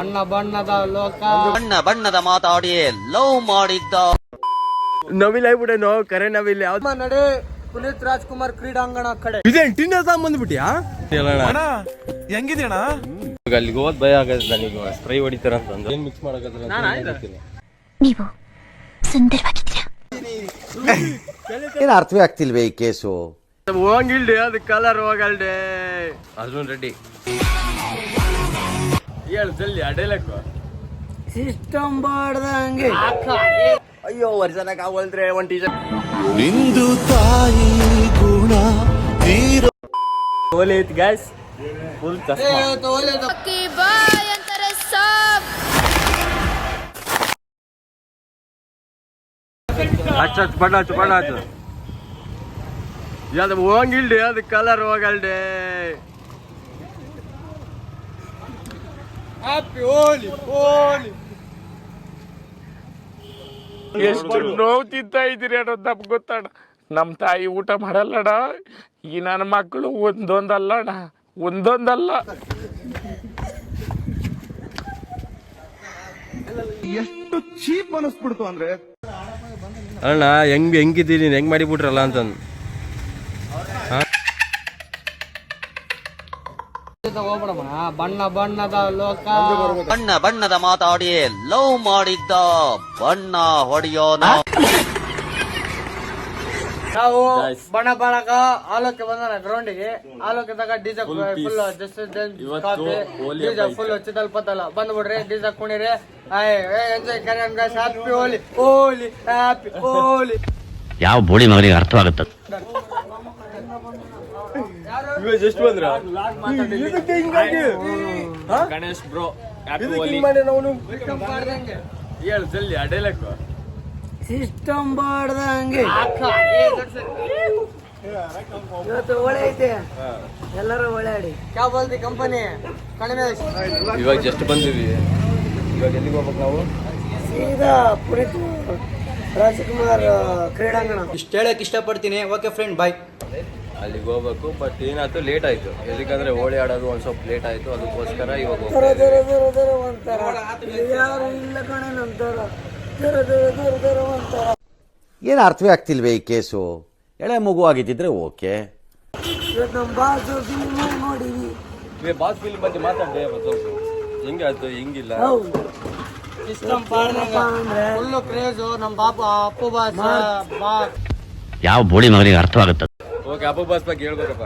ಬಣ್ಣ ಬಣ್ಣದ ಲೋಕ ಬಣ್ಣ ಬಣ್ಣದ ಮಾತಾಡಿ ಲವ್ ಮಾಡಿದ್ದ ನವಿಲ್ ಆಗ್ಬಿಟ್ಟೇನೋ ಕರೆ ನವಿಲ್ ಯಾವ್ದು ನಡೆ ಪುನೀತ್ ರಾಜ್ಕುಮಾರ್ ಕ್ರೀಡಾಂಗಣ ಕಡೆ ಇದೆ ಟಿನ್ನ ಬಂದ್ಬಿಟ್ಯಾ ಹೆಂಗಿದ್ಯಣ್ಣ? ಅಲ್ಲಿಗೆ ಹೋದ್ ಭಯ ಆಗತ್ತೆ ನನಗೆ ಸ್ಪ್ರೈ ಹೊಡಿತಾರ ಅಂತ ಏನ್ ಮಿಕ್ಸ್ ಮಾಡಕತ್ರ ನೀವು ಸುಂದರವಾಗಿದ್ದೀರಾ. ಏನು ಅರ್ಥವೇ ಆಗ್ತಿಲ್ವೇ ಈ ಕೇಸು? ಹೋಗಿಲ್ಡೆ ಅದು ಕಲರ್ ಹೋಗಲ್ಡೆ. ಅರ್ಜುನ್ ರೆಡ್ಡಿ ಹೇಳು ಜಲ್ದಿ ಅಡೇಲಕ್ಕ ಸಿಸ್ಟಮ್ ಬಾಡ್ದಂಗೆ ಅಯ್ಯೋ ವರ್ಷನಕ್ಕೆ ಆಗೋಲ್ದ್ರೆ ಒಂದ್ ಟೀಚರ್ ನಿಂದು ತಾಯಿ ಗುಣ ಓಲೆ ಐತಿ ಗ್ಯಾಸ್ ಫುಲ್ ಚಸ್ಮಾ ಹಚ್ಚ ಬಣ್ಣ ಹಚ್ಚು ಬಣ್ಣ ಹಚ್ಚು ಯಾವ್ದು ಹೋಗಿಲ್ಡೆ ಅದು ಕಲರ್ ಹೋಗಲ್ಡೆ. ಹ್ಯಾಪಿ ಹೋಲಿ ಹೋಲಿ. ಎಷ್ಟು ನೋವು ತಿಂತಾ ಇದ್ದೀರಿ ಅನ್ನೋದು ನಮ್ಗೆ ಗೊತ್ತಣ್ಣ. ನಮ್ಮ ತಾಯಿ ಊಟ ಮಾಡಲ್ಲಣ್ಣ. ಈ ನನ್ನ ಮಕ್ಕಳು ಒಂದೊಂದಲ್ಲ ಅಣ್ಣ, ಒಂದೊಂದಲ್ಲ. ಎಷ್ಟು ಚೀಪ್ ಅನಿಸ್ಬಿಡ್ತು ಅಂದ್ರೆ ಅಣ್ಣ ಹೆಂಗಿದ್ದೀನಿ ಹೆಂಗ್ ಮಾಡಿಬಿಟ್ರಲ್ಲ ಅಂತಂದು ಹೋಗ್ಬಿಡಮ್ಮ. ಬಣ್ಣ ಬಣ್ಣದ ಲೋಕ ಬಣ್ಣ ಬಣ್ಣದ ಮಾತಾಡಿ ಲವ್ ಮಾಡಿದ್ದ ಬಣ್ಣ ಹೊಡೆಯೋನ. ನಾವು ಬಣ ಬಾಳಕ ಆಲೋಕೆ ಬಂದ ಗ್ರೌಂಡಿಗೆ. ಆಲೋಕದಾಗ ಡಿಜೆ ಫುಲ್ ಡಿಜೆ ಫುಲ್ ಚಿತ್ತಲ್ ಪತ್ತಲ್ಲ ಬಂದ್ಬಿಡ್ರಿ. ಡಿಜೆ ಕುಣಿರಿ, ಎಂಜಾಯ್ ಕರೆನ್ guys. Happy Holi Holi happy Holi. ಯಾವ ಬೋಳಿ ಮಗನಿಗೆ ಅರ್ಥವಾಗುತ್ತೆ? ಎಷ್ಟು ಬಂದ್ರ ಗಣೇಶ್ ಬ್ರೋ ಹೇಳು ಜಲ್ದಿ ಅಡೇಲಕ್ಕ ಸಿಸ್ಟಮ್ ಬಾಡ್ದಂಗೆ ಇವತ್ತು ಒಳ್ಳೆ ಐತೆ. ಎಲ್ಲರೂ ಒಳ್ಳೆ ಆಡಿ ಕ್ಯಾ ಬೋಲ್ತಿ ಕಂಪನಿ ಕಡಿಮೆ. ಇವಾಗ ಜಸ್ಟ್ ಬಂದಿವಿ. ಇವಾಗ ಎಲ್ಲಿಗೆ ಹೋಗ್ಬೇಕು ನಾವು? ಸೀದಾ ಪುನೀತ್ ರಾಜ್ಕುಮಾರ್ ಕ್ರೀಡಾಂಗಣ. ಇಷ್ಟು ಹೇಳಕ್ ಇಷ್ಟಪಡ್ತೀನಿ. ಓಕೆ ಫ್ರೆಂಡ್, ಬಾಯ್. ಅಲ್ಲಿಗೆ ಹೋಗ್ಬೇಕು. ಬಟ್ ಏನಾಯ್ತು, ಲೇಟ್ ಆಯ್ತು. ಎದಕ್ಕಂದ್ರೆ ಹೋಳಿ ಆಡೋದು ಒಂದ್ ಸ್ವಲ್ಪ ಲೇಟ್ ಆಯ್ತು. ಅದಕ್ಕೋಸ್ಕರ ಇವಾಗ ಒಂಥರ ಯಾರು ಇಲ್ಲ ಕಣೆ ನಂತರ ಒಂಥರ. ಏನು ಅರ್ಥವೇ ಆಗ್ತಿಲ್ವೇ ಈ ಕೇಸು? ಎಳೆ ಮಗು ಆಗಿದ್ದಿದ್ರೆ ಓಕೆ. ಇವತ್ತು ನಮ್ಮ ಬಾಸು ಫಿಲ್ಮ್ ನೋಡಿವಿ. ಬಾಸ್ ಫಿಲ್ಮ್ ಬಗ್ಗೆ ಮಾತಾಡ್ದೆ ಹೆಂಗಾಯ್ತು ಹಿಂಗಿಲ್ಲ. ಸಿಸ್ಟಮ್ ಫುಲ್ ಕ್ರೇಜು ನಮ್ಮ ಬಾಬು ಅಪ್ಪು ಬಾಸ್. ಯಾವ ಬೋಳಿ ಮಗನಿಗೆ ಅರ್ಥವಾಗುತ್ತೆ? ಓಕೆ, ಅಪ್ಪು ಬಾಸ್ ಬಗ್ಗೆ ಹೇಳ್ಬೇಕಪ್ಪ.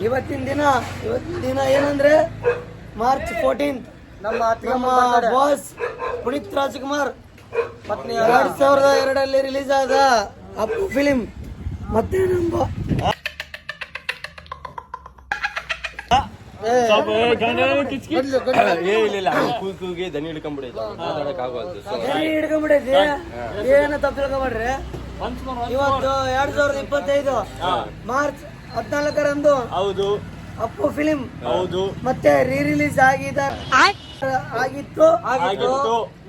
ಇವತ್ತಿನ ದಿನ ಏನಂದ್ರೆ ಮಾರ್ಚ್ 14 ನಮ್ಮ ಬಾಸ್ ಪುನೀತ್ ರಾಜ್ಕುಮಾರ್ 2002 ರಿಲೀಸ್ ಆದ ಅಪ್ಪು ಫಿಲಿಂ. ಮತ್ತೆ ನಮ್ಮ ಕೂಗೆ ದನಿ ಹಿಡ್ಕೊಂಡ್ಬಿಡೈತೆ, ಮಾತಾಡಕ್ ಆಗೋದು. ಹಿಡ್ಕೊಂಡ್ಬಿಡೈತಿ. ಏನು ತಪ್ಪು ತಿಳ್ಕೊಂಡ್ರಿ. ಇವತ್ತು 2025 ಮಾರ್ಚ್ 14 ಹೌದು, ಅಪ್ಪು ಫಿಲಿಂ ಹೌದು, ಮತ್ತೆ ರೀ-ರಿಲೀಸ್ ಆಗಿತ್ತು.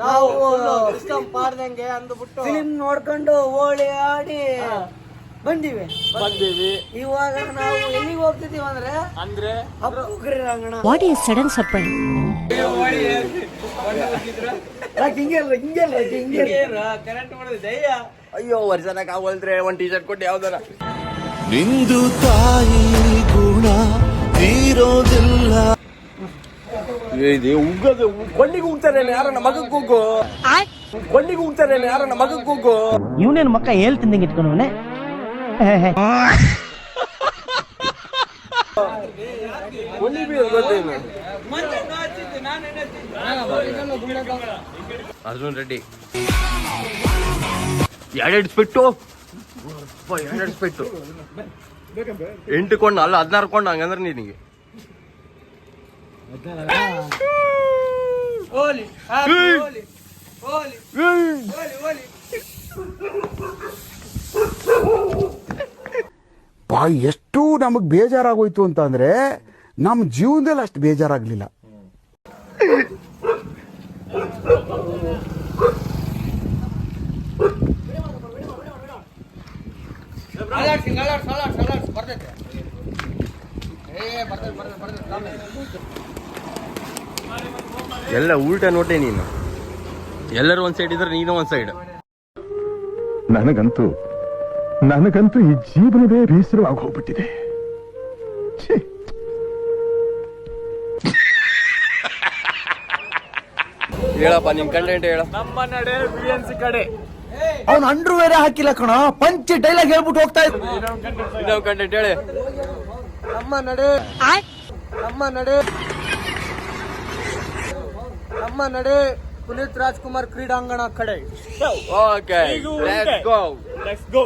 ನಾವು ಪಾಡ್ದಂಗೆ ಅಂದ್ಬಿಟ್ಟು ಫಿಲಿಂ ನೋಡ್ಕೊಂಡು ಹೋಳಿ ಆಡಿ ಬಂದಿವಿ. ಇವಾಗ ನಾವು ಎಲ್ಲಿಗೆ ಹೋಗ್ತಿದೀವಿ ಅಂದ್ರೆ ಅಪ್ಪು ಕ್ರೀಡಾಂಗಣ. What is sudden surprise? ಅಯ್ಯೋ ವರ್ಷನಕ್ಕೆ ಆಗೋಲ್ದ್ರೆ ಒಂದ್ ಟೀಶರ್ಟ್ ಕೊಟ್ಟು ಯಾವ್ದಾರ. ನಿಂದು ತಾಯಿ ಗುಣ ತೀರೋದಿಲ್ಲ. ಉಗ್ಗದು ಕೊಂಡಿಗೆ ಉಗ್ತಾರೆ ಯಾರನ್ನ ಮಗಕ್ಕೆ ಹೋಗು. ಕೊಂಡಿಗೆ ಉಗ್ತಾರೆ ಯಾರನ್ನ ಮಗಕ್ಕೆ ಹೋಗು. ಇವನೇನು ಮಕ್ಕ ಹೇಳ್ತಿದ್ದಂಗೆ ಇಟ್ಕೊಂಡವನೆ. ಅರ್ಜುನ್ ರೆಡ್ಡಿ ಎರಡೆರಡು ಸ್ಪಿಟ್ಟು 8 ಕೊಂಡು ಅಲ್ಲ 16 ಕೊಂಡು ಹಂಗಂದ್ರೆ ನಿನಗೆ ಎಷ್ಟು ನಮಗ್ ಬೇಜಾರಾಗೋಯ್ತು ಅಂತ ಅಂದ್ರೆ ನಮ್ಮ ಜೀವನದಲ್ಲಿ ಅಷ್ಟು ಬೇಜಾರಾಗ್ಲಿಲ್ಲ. ಎಲ್ಲ ಉಲ್ಟಾ ನೋಟೆ ನೀನು. ಎಲ್ಲರೂ ಒಂದ್ ಸೈಡ್ ಇದ್ರೆ ನೀನು ಒಂದ್ ಸೈಡ್. ನನಗಂತೂ ಈ ಜೀವನವೇ ಬೇಸರವಾಗಿ ಹೋಗ್ಬಿಟ್ಟಿದೆ. ಹೇಳಪ್ಪ ನಿಮ್ ಕಂಟೆಂಟ್ ಹೇಳ. ನಮ್ಮ ನಡೆ BNC ಕಡೆ. ಅವ್ನು ಅಂಡ್ರು ಬೇರೆ ಹಾಕಿಲ್ಲ ಕಣ, ಪಂಚ್ ಡೈಲಾಗ್ ಹೇಳ್ಬಿಟ್ಟು ಹೋಗ್ತಾ ಇದ್ರು. ಇನ್ನೊಂದು ಕಂಟೆಂಟ್ ಹೇಳಿ. ನಮ್ಮ ನಡೆ ನಮ್ಮ ನಡೆ ಪುನೀತ್ ರಾಜ್ಕುಮಾರ್ ಕ್ರೀಡಾಂಗಣ ಕಡೆ. Okay, let's go.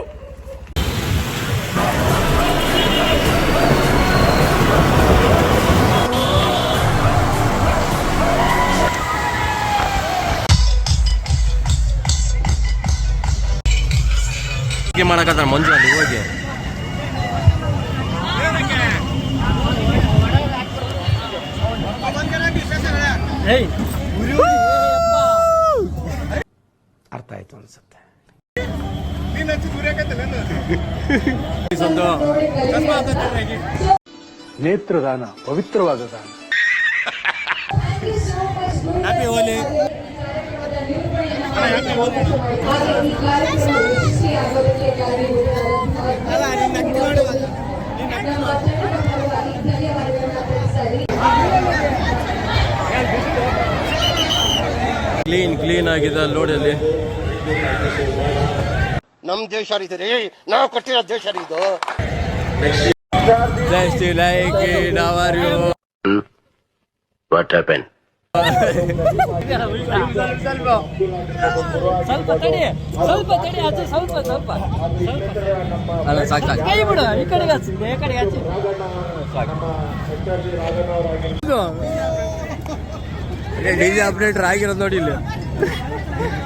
ಮಾಡಕತ್ತ ಮಂಜು ಅಲ್ಲಿ ಹೋಗಿ. ಅರ್ಥ ಆಯ್ತು ಅನ್ಸುತ್ತೆ. ನೇತ್ರದಾನ ಪವಿತ್ರವಾದ ದಾನ. ಕ್ಲೀನ್ ಆಗಿದೆ ನೋಡಿ ಅಲ್ಲಿ. ನಮ್ ದೇಶ ರೀ, ನಾವು ಕಟ್ಟಿರೋ ದೇಶ ಇದು. Just like it, how are you? What happened? ಸ್ವಲ್ಪ ತಡಿ ಆಚೆ, ಸ್ವಲ್ಪ ಅಲ್ಲ ಸಾಕು ಕೈ ಬಿಡು, ಈ ಕಡೆಗೆ ಹಚ್ಚಿದೆ, ಈ ಕಡೆಗೆ ಹಚ್ಚಿ. ಡಿಜೆ ಆಪರೇಟರ್ ಆಗಿರೋದು ನೋಡಿ ಇಲ್ಲಿ.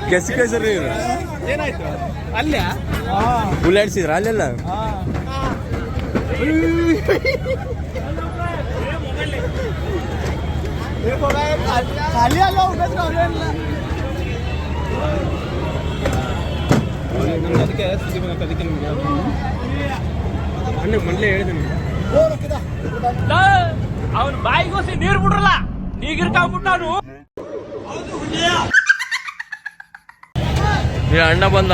ಕೆಸರಿ ಏನಾಯ್ತು ಅಲ್ಲೇ ಬುಲೆಟ್ಸಿದ್ರ ಅಲ್ಲೆಲ್ಲ. ಖಾಲಿ ಅಲ್ಲ ಅವನು ಬಾಯಿಗೋಸಿ ನೀರ್ ಬಿಡ್ರಲ್ಲ, ನೀಗಿರ್ಕಾಗ್ಬಿಟ್ಟು ಅಣ್ಣ ಬಂದ.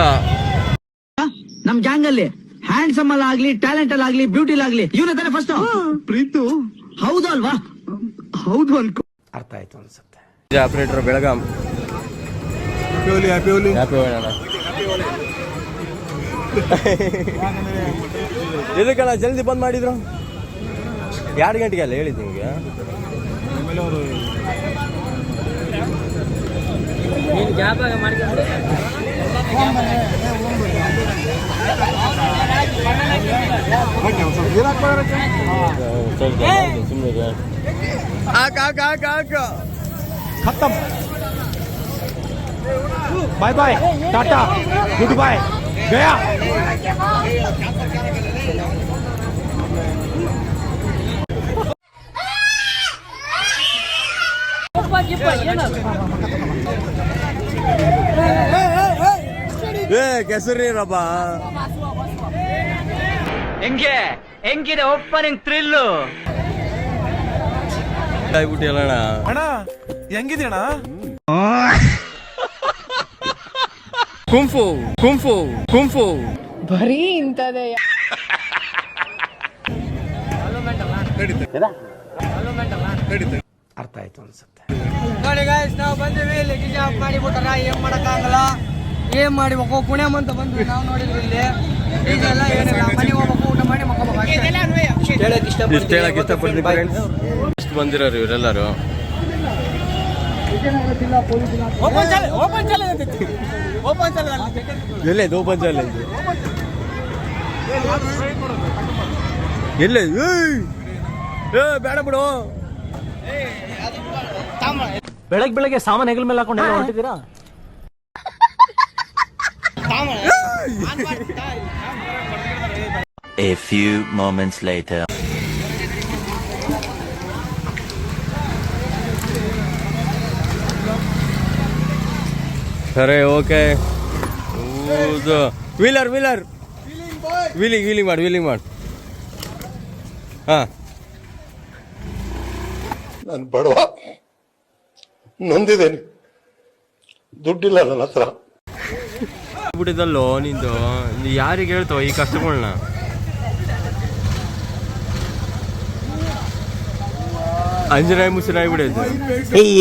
ನಮ್ ಗ್ಯಾಂಗ್ ಅಲ್ಲಿ ಹ್ಯಾಂಡ್ಸಮ್ ಅಲ್ಲ ಆಗ್ಲಿ, ಟ್ಯಾಲೆಂಟ್ ಅಲ್ಲಿ ಆಗ್ಲಿ, ಬ್ಯೂಟಿ ಆಗ್ಲಿ, ಇವನೇ ತಾನೆ ಫಸ್ಟ್. ಪ್ರೀತು ಹೌದು ಅಲ್ವಾ? ಹೌದು ಅನ್ಕೋ. ಅರ್ಥ ಆಯ್ತು ಅನ್ಸುತ್ತೆ. DJ operator Belgaum. Happy Holi ಅಣ್ಣ. ಇದಕ್ಕಲ್ಲ ಜಲ್ದಿ ಬಂದ್ ಮಾಡಿದ್ರು. 2 ಗಂಟೆಗೆ ಅಲ್ಲ ಹೇಳಿದ್ ನಿಮ್ಗೆ. ಸುಮ್ಮನೆ खत्म. Bye bye, tata, goodbye, गया. ಕೆಸರಿ ರಬ್ಬ ಹೆಂಗಿದೆ ಓಪನಿಂಗ್ ಥ್ರಿಲ್ಲು? ಆಗ್ಬಿಟ್ಟಿಲ್ಲ ಅಣ್ಣ ಹೆಂಗಿದೆ ಅಣ್ಣ? ಕುಂಫು ಬರೀ ಇಂಥದೇ. ಅರ್ಥ ಆಯ್ತು ಅನ್ಸುತ್ತೆ. ನೋಡಿ ಗಾಯ್ಸ್, ನಾವು ಬಂದಿವಿ ಇಲ್ಲಿ. ಡಿಜೆ ಆಫ್ ಮಾಡಿಬಿಟ್ಟಾರ, ಏನ್ ಮಾಡಕ್ಕಾಗಲ್ಲ. ಏನ್ ಮಾಡ್ಬೇಕು, ಪುಣೆ ಅಂತ ಬಂದ್ವಿ ನಾವು. ನೋಡಿದ್ವಿ ಇಲ್ಲಿ ಡಿಜೆ ಎಲ್ಲ ಏನಿಲ್ಲ, ಮನೆಗೆ ಹೋಗ್ಬೇಕು, ಊಟ ಮಾಡಿ ಮಕ್ಕೋಬೇಕು ಅಷ್ಟೇ. ಇಷ್ಟು ಹೇಳಕ್ ಇಷ್ಟಪಡ್ತೀನಿ ಫ್ರೆಂಡ್ಸ್. ಎಷ್ಟು ಬಂದಿರೋರು ಇವರೆಲ್ಲರೂ. ಎಲ್ಲೇ ಓಪನ್ ಚಾಲೆ ಎಲ್ಲೇ ಬೇಡ ಬಿಡು. ಬೆಳಗ್ಗೆ ಸಾಮಾನು ಹೆಗಲ ಮೇಲೆ ಹಾಕೊಂಡು ಹೊರಟಿದ್ದೀರಾ? A few moments later. ಸರಿ ಓಕೆ. ವೀಲರ್ ವೀಲಿಂಗ್ ಮಾಡಿ. ಹಾಂ ನಾನು ಬಡವ, ನೊಂದಿದ್ದೇನೆ, ದುಡ್ಡಿಲ್ಲ ನನ್ನ ಹತ್ರ. ಬಿಟ್ಟಿದ್ದಲ್ಲೋ ನಿಂದು, ಯಾರಿಗೆ ಹೇಳ್ತಾವ ಈ ಕಷ್ಟಗಳನ್ನ? ಅಂಜನಾಯಿ ಮುಸಿನಾಯಿ ಬಿಡೈತೆ.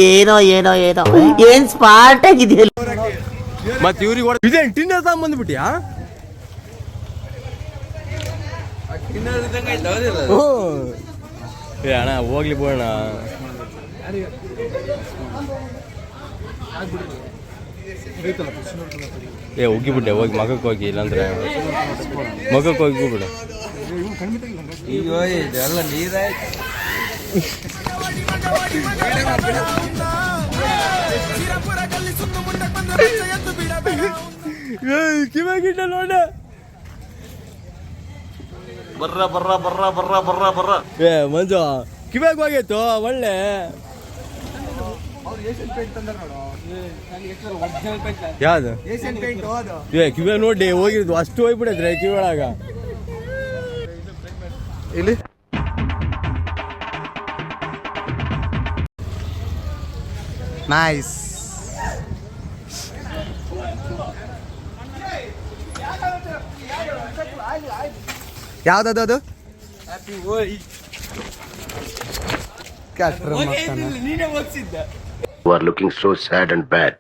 ಏನೋ ಏನೋ ಏನೋ ಏನ್ ಸ್ಮಾರ್ಟ್ ಆಗಿದೆಯಲ್ಲ. ಮತ್ತೆ ಇವ್ರಿಗೆ ಇದೇ ಟಿನ್ನರ್ ತಗೊಂಡ್ಬಂದ್ಬಿಟ್ಟಿಯಾ? ಏ ಅಣ್ಣ ಹೋಗ್ಲಿ ಬೋಣ. ಏ ಹೋಗಿಬಿಟ್ಟೆ, ಹೋಗಿ ಮಗಕ್ಕೆ ಹೋಗಿ, ಇಲ್ಲಾಂದ್ರೆ ಮಗಕ್ಕೆ ಹೋಗಿ ಹೋಗ್ಬಿಡು. ಈಗ ಇದೆಲ್ಲ ನೀರಾಯ್ತು. ಕಿವಾಗಿಟ್ಟ ನೋಡ. ಬರ್ರ ಏ ಮಂಜು ಕಿವ್ಯಾಗ ಹೋಗೈತು ಒಳ್ಳೆ. ಯಾವ್ದು ಏ ಕಿವ್ಯಾಗ ನೋಡಿ ಹೋಗಿರೋದು ಅಷ್ಟು ಹೋಗ್ಬಿಡೈತ್ರೆ ಕಿವಿಯೊಳಗ. ಇಲ್ಲಿ ನೈಸ್. ಯಾವ್ದದು ಅದು? You are looking so sad and bad.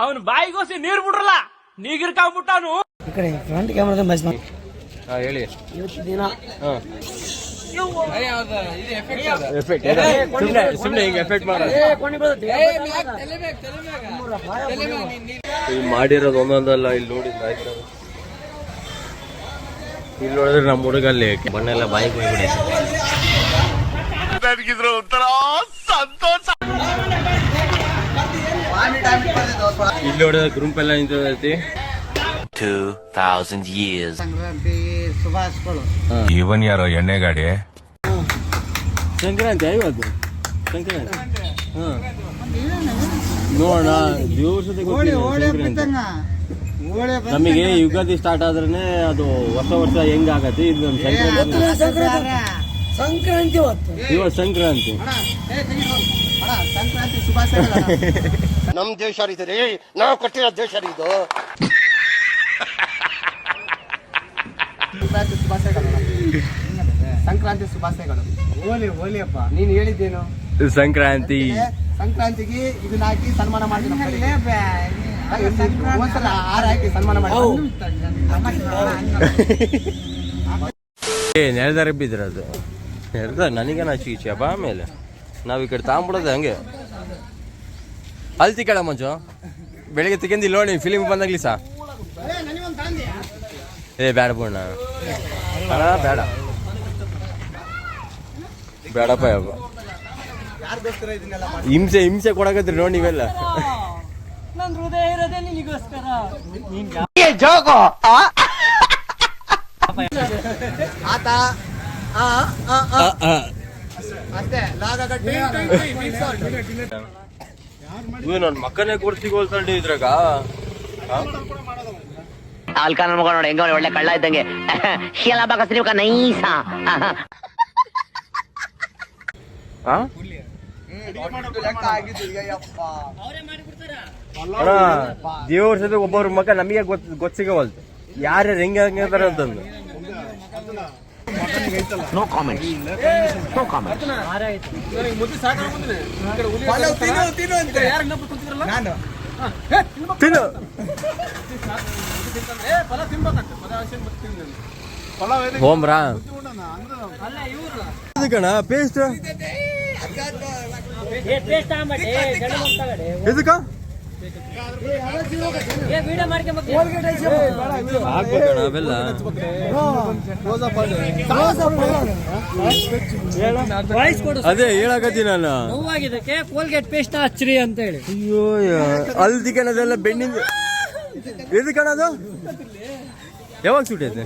ಅವನು ಬಾಯಿಗೋಸಿ ನೀರ್ ಬಿಡ್ರಲ್ಲ, ನೀಗಿರ್ಕಾಗ್ಬಿಟ್ಟಾನು. ಈ ಕಡೆ ಫ್ರಂಟ್ ಕ್ಯಾಮ್ರಾದ ಮ್ಯಾಚ್ ಹೇಳಿ. ಇವತ್ತು ದಿನ ಸುಮ್ಮನೆ ಹಿಂಗೆ ಎಫೆಕ್ಟ್ ಮಾಡಿರೋದು ಒಂದೊಂದಲ್ಲ. ಇಲ್ಲಿ ನೋಡಿದ್ರೆ ಇಲ್ಲಿ ನೋಡಿದ್ರೆ ನಮ್ಮ ಹುಡುಗಲ್ಲಿ ಬಣ್ಣ ಎಲ್ಲ ಬಾಯಿಗೆ ಹೋಗ್ಬಿಡ. ನನಗಿದ್ರು ಒಂಥರ ಸಂತೋಷ. ಇಲ್ಲಿ ನೋಡಿದ್ರೆ ಗ್ರೂಪ್ ಎಲ್ಲ ನಿಂತೈತಿ. 2000 years. ಸಂಕ್ರಾಂತಿ ಶುಭಾಶಯಗಳು. ಇವನ್ ಯಾರೋ ಎಣ್ಣೆ ಗಾಡಿ? ಸಂಕ್ರಾಂತಿ ಇವತ್ತು ಸಂಕ್ರಾಂತಿ. ನೋಡೋಣ ದೇವ್ರ ಜೊತೆ ನಮಗೆ ಯುಗಾದಿ ಸ್ಟಾರ್ಟ್ ಆದ್ರೆ ಅದು ಹೊಸ ವರ್ಷ ಹೆಂಗ್ ಆಗತ್ತೆ. ಇದು ನಮ್ಮ ಸಂಕ್ರಾಂತಿ ಇವತ್ತು ಸಂಕ್ರಾಂತಿ. ಸಂಕ್ರಾಂತಿ ಶುಭಾಶಯಗಳು. ನಮ್ ದೇಶ ಇದೆ, ನಾವು ಕಟ್ಟಿರೋ ದೇಶ ಇದು. ಸಂಕ್ರಾಂತಿ ಶುಭಾಶಯಗಳು. ಓಲಿ ಅಪ್ಪ, ನೀನ್ ಹೇಳಿದ್ದೇನು? ಸಂಕ್ರಾಂತಿ ಸಂಕ್ರಾಂತಿಗೆ ಇದನ್ನ ಹಾಕಿ ಸನ್ಮಾನ ಮಾಡ್ತೀನಿ. ಒಂದ್ಸಲ ಹಾರ ಹಾಕಿ ಸನ್ಮಾನ ಮಾಡಿ. ನೆರೆದಾರ ಬಿದ್ರ ಅದು ನೆರೆದ ನನಗೆ ನಾಚಿಕೆ ಬಾ. ಆಮೇಲೆ ನಾವ್ ಈ ಕಡೆ ತಗೊಂಬಿಡೋದು ಹಂಗೆ. ಅಲ್ತಿ ಕೇಳ ಮಂಚು ಬೆಳಿಗ್ಗೆ ತೆಗೆಂದಿಲ್ಲ ನೋಡಿ ಫಿಲಿಮ್ ಬಂದಾಗ್ಲಿ ಸಾ. ಏ ಬೇಡ ಬೋಣ ಅಣ್ಣ, ಬೇಡ ಬೇಡಪ್ಪ ಯಪ್ಪ. ಹಿಂಸೆ ಹಿಂಸೆ ಕೊಡಕತ್ರಿ ನೋಡಿ ನೀವೆಲ್ಲ. ನನ್ನ ಹೃದಯ ಇರೋದೇ ನಿನಗೋಸ್ಕರ. ಆತ ಅಷ್ಟೇ ಲಾಗ ಕಟ್ಟಿ ನನ್ನ ಮಕ್ಕನೇ ಕೊಡ್ಸಿಗೋಲ್ತಂಡಿ ಇದ್ರಾಗ. ಆಲ್ಕಾನ ಮಗ ನೋಡಿ ಹೆಂಗ ಒಳ್ಳೆ ಕಳ್ಳ ಇದ್ದಂಗೆ ಎಲ್ಲ ಬಾಕಸ್ರಿ ನೈಸ. ದೇವ್ರ ಜೊತೆ ಒಬ್ಬರ ಮಗ ನಮಗೆ ಗೊತ್ತಿಗವಲ್ತು ಯಾರು ಹೆಂಗಿದಾರ ಅಂತಂದು. No comment. ತಿನ್ನು ಹೋಮ್ರಾ ಕಣ ಪೇಸ್ಟ್ ಇದಕ್ಕ ಹಾಕ್ಬೇಕಣ ಅವೆಲ್ಲ. ಅದೇ ಹೇಳಕತ್ತೀನಿ ನಾನು. ನೋವಾಗಿದ್ದಕ್ಕೆ ಕೋಲ್ಗೇಟ್ ಪೇಸ್ಟ್ ಹಚ್ಚ್ರಿ ಅಂತ ಹೇಳಿ. ಅಯ್ಯೋ ಹಲ್ದಿ ಕಣದೆಲ್ಲ ಬೆಣ್ಣಿಂದ ಇದು ಕಣದು ಯಾವಾಗ ಸುಟ್ಟೈತೆ?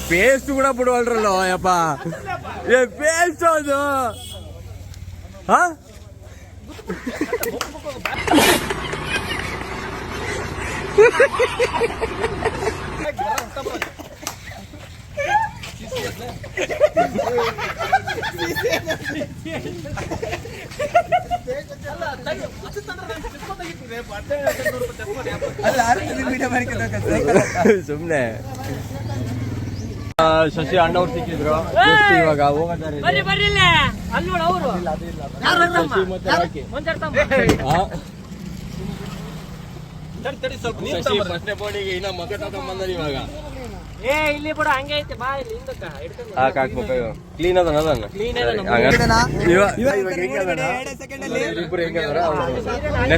ಪೇಸ್ಟ್ ಕೂಡ ಬಿಡುವಲ್ರಲ್ಲ ಯಪ್ಪ. ಪೇಸ್ಟ್ ಅದು ಹಾ ಸುಮ್ನೆ ಶಶಿ ಅಣ್ಣವ್ರು ಸಿಕ್ಕಿದ್ರು ಇವಾಗ ಹೋಗೋದಾರೆ ಶಶಿ ಫಸ್ಟ್ನೇ ಬೋರ್ಡಿಗೆ ಇನ್ನ ಮಗ ತಗೊಂಡ್ ಇವಾಗ ಹಾಕ್ಬೇಕು ಕ್ಲೀನ್ ಅದನ್ನ ಇಬ್ರು ಹೆಂಗದಾರ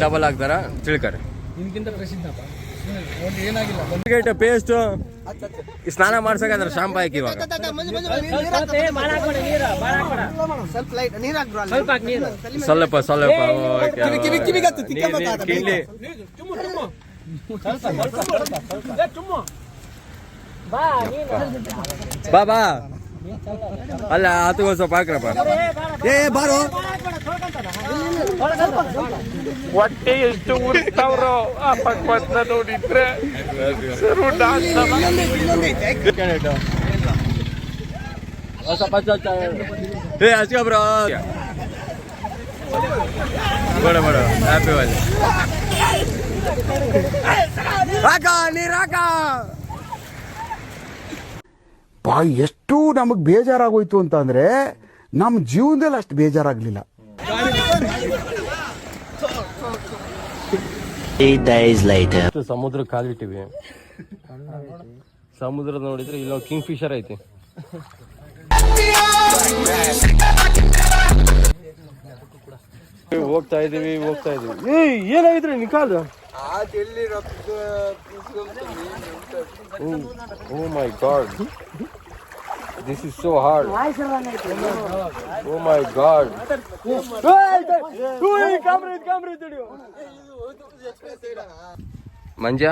ಡಬಲ್ ಹಾಕ್ತಾರ ತಿಳ್ಕರಿ ಪೇಸ್ಟ್ ಸ್ನಾನ ಮಾಡ್ಸಕಾದ್ರೆ ಶಾಂಪು ಹಾಕಿ ಇವಾಗ ಸ್ವಲ್ಪ ಬಾ ಅಲ್ಲ ಆತು ಸ್ವಲ್ಪ ಹಾಕ್ರಪ್ಪ ಬಾರೋ ಹೊಟ್ಟೆ ಎಷ್ಟು ಉರ್ತಾವ್ರೋ ಆ ಪಕ್ವತ್ನ ನೋಡಿದ್ರೆ ಸರು ಡಾನ್ಸ್ ಹಚ್ಕ ಬ್ರೋ ಬಡ ಹ್ಯಾಪಿ ವಾಲಿ ಹಾಕ ನೀರ್ ಹಾಕ. ಎಷ್ಟು ನಮಗ್ ಬೇಜಾರಾಗೋಯ್ತು ಅಂತ ಅಂದ್ರೆ ನಮ್ಮ ಜೀವನದಲ್ಲಿ ಅಷ್ಟು ಬೇಜಾರಾಗ್ಲಿಲ್ಲ. 3 days later. ಸಮುದ್ರ ಕಾಲಿಟ್ಟಿವಿ, ಸಮುದ್ರ ನೋಡಿದ್ರೆ ಇಲ್ಲ ಕಿಂಗ್ ಫಿಶರ್ ಐತಿ. ಹೋಗ್ತಾ ಇದೀವಿ. ಏನಾಗಿದ್ರಿ ನಿಕಾಲ್? Oh my god, this is so hard. Oh my god. Manja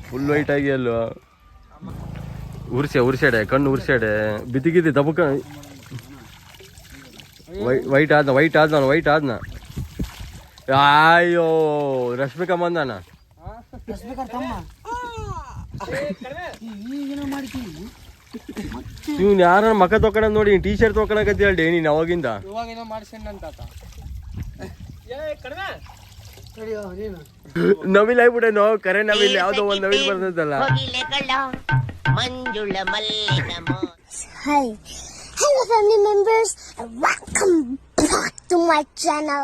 full white ಆಗಿ ಅಲ್ವಾ? ಉರ್ಸ್ಯಾಡೆ ಕಣ್ಣು ಉರ್ಸ್ಯಾಡೆ ಬಿದ್ದಿಗಿದ್ದಿ ದಬಕ ವೈಟ್ ಆದ್ನ. ಅಯ್ಯೋ ರಶ್ಮಿಕಾ ಬಂದಾನ. ಇವ್ನು ಯಾರ ಮಕ ತೊಕೊಂಡ ನೋಡಿ ಟೀ ಶರ್ಟ್ ತೊಕೊಳಕತ್ತಿ ಹೇಳಿ ನೀನ್ ಅವಾಗಿಂದ. ನವಿಲ್ ಆಗ್ಬಿಟ್ಟೆ ನೋ ಕರೆ ನವಿಲ್ ಯಾವ್ದೋ ಒಂದ್ ನವಿಲ್ ಬರ್ತದಲ್ಲ. Hi. Hello family members and welcome back to my channel.